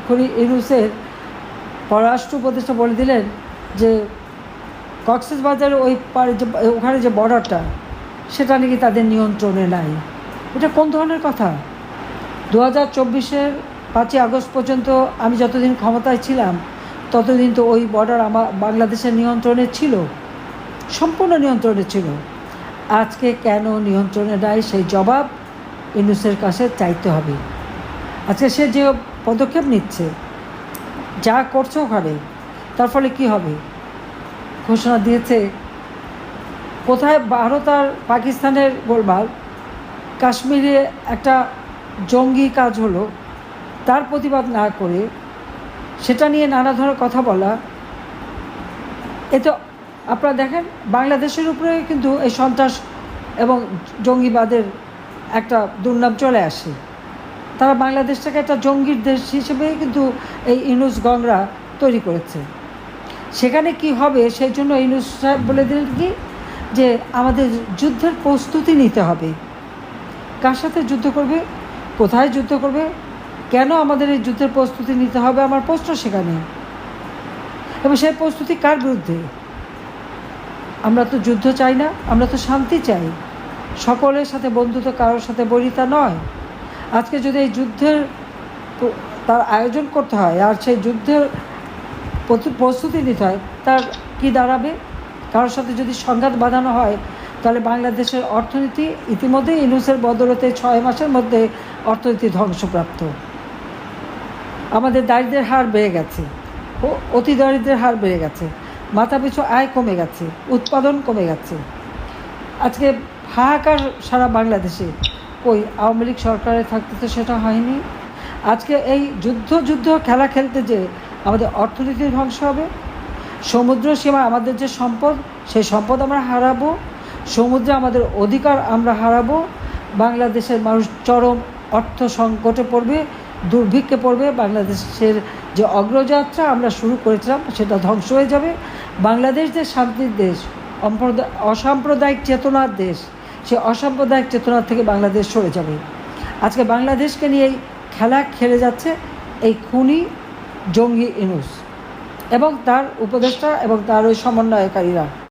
এক্ষুনি ইউনূসের পররাষ্ট্র উপদেষ্টা বলে দিলেন যে কক্সবাজারের ওই পারে যে ওখানে যে বর্ডারটা সেটা নাকি তাদের নিয়ন্ত্রণে নাই। এটা কোন ধরনের কথা? 2024-এর 5ই আগস্ট পর্যন্ত আমি যতদিন ক্ষমতায় ছিলাম ততদিন তো ওই বর্ডার আমার বাংলাদেশের নিয়ন্ত্রণে ছিল, সম্পূর্ণ নিয়ন্ত্রণে ছিল। আজকে কেন নিয়ন্ত্রণে নাই সেই জবাব ইউনূসের কাছে চাইতে হবে। আজকে সে যে পদক্ষেপ নিচ্ছে, যা করছে ওখানে, তার ফলে কী হবে? ঘোষণা দিয়েছে কোথায় ভারত আর পাকিস্তানের গোলমাল, কাশ্মীরে একটা জঙ্গি কাজ হলো, তার প্রতিবাদ না করে সেটা নিয়ে নানা ধরনের কথা বলা। এতে আপনারা দেখেন বাংলাদেশের উপরে কিন্তু এই সন্ত্রাস এবং জঙ্গিবাদের একটা দুর্নাম চলে আসে। তারা বাংলাদেশটাকে একটা জঙ্গির দেশ হিসেবেই কিন্তু এই ইউনূস গংরা তৈরি করেছে। সেখানে কি হবে সেই জন্য ইউনূস সাহেব বলে দিলেন কি যে আমাদের যুদ্ধের প্রস্তুতি নিতে হবে। কার সাথে যুদ্ধ করবে, কোথায় যুদ্ধ করবে, কেন আমাদের এই যুদ্ধের প্রস্তুতি নিতে হবে, আমার প্রশ্ন সেখানে। এবং সেই প্রস্তুতি কার বিরুদ্ধে? আমরা তো যুদ্ধ চাই না, আমরা তো শান্তি চাই, সকলের সাথে বন্ধুত্ব, কারোর সাথে বৈরিতা নয়। আজকে যদি এই যুদ্ধের তার আয়োজন করতে হয় আর সেই যুদ্ধের প্রস্তুতি নিতে হয়, তার কি দাঁড়াবে? কারোর সাথে যদি সংঘাত বাঁধানো হয় তাহলে বাংলাদেশের অর্থনীতি ইতিমধ্যেই ইউনূসের বদৌলতে 6 মাসের মধ্যে অর্থনীতি ধ্বংসপ্রাপ্ত। আমাদের দারিদ্র্যের হার বেড়ে গেছে, অতি দারিদ্র্যের হার বেড়ে গেছে, মাথাপিছু আয় কমে গেছে, উৎপাদন কমে গেছে। আজকে হাহাকার সারা বাংলাদেশে। কই আওয়ামী লীগ সরকারে থাকতে তো সেটা হয়নি। আজকে এই যুদ্ধ খেলা খেলতে যে আমাদের অর্থনীতি ধ্বংস হবে, সমুদ্র সীমা আমাদের যে সম্পদ, সেই সম্পদ আমরা হারাবো, সমুদ্রে আমাদের অধিকার আমরা হারাবো, বাংলাদেশের মানুষ চরম অর্থ সংকটে পড়বে, দুর্ভিক্ষে পড়বে, বাংলাদেশের যে অগ্রযাত্রা আমরা শুরু করেছিলাম সেটা ধ্বংস হয়ে যাবে। বাংলাদেশ যে শান্তির দেশ, অসাম্প্রদায়িক চেতনার দেশ, সেই অসাম্প্রদায়িক চেতনার থেকে বাংলাদেশ সরে যাবে। আজকে বাংলাদেশকে নিয়েই খেলা খেলে যাচ্ছে এই খুনি জঙ্গি ইউনূস এবং তার উপদেষ্টা এবং তার ওই সমন্বয়কারীরা।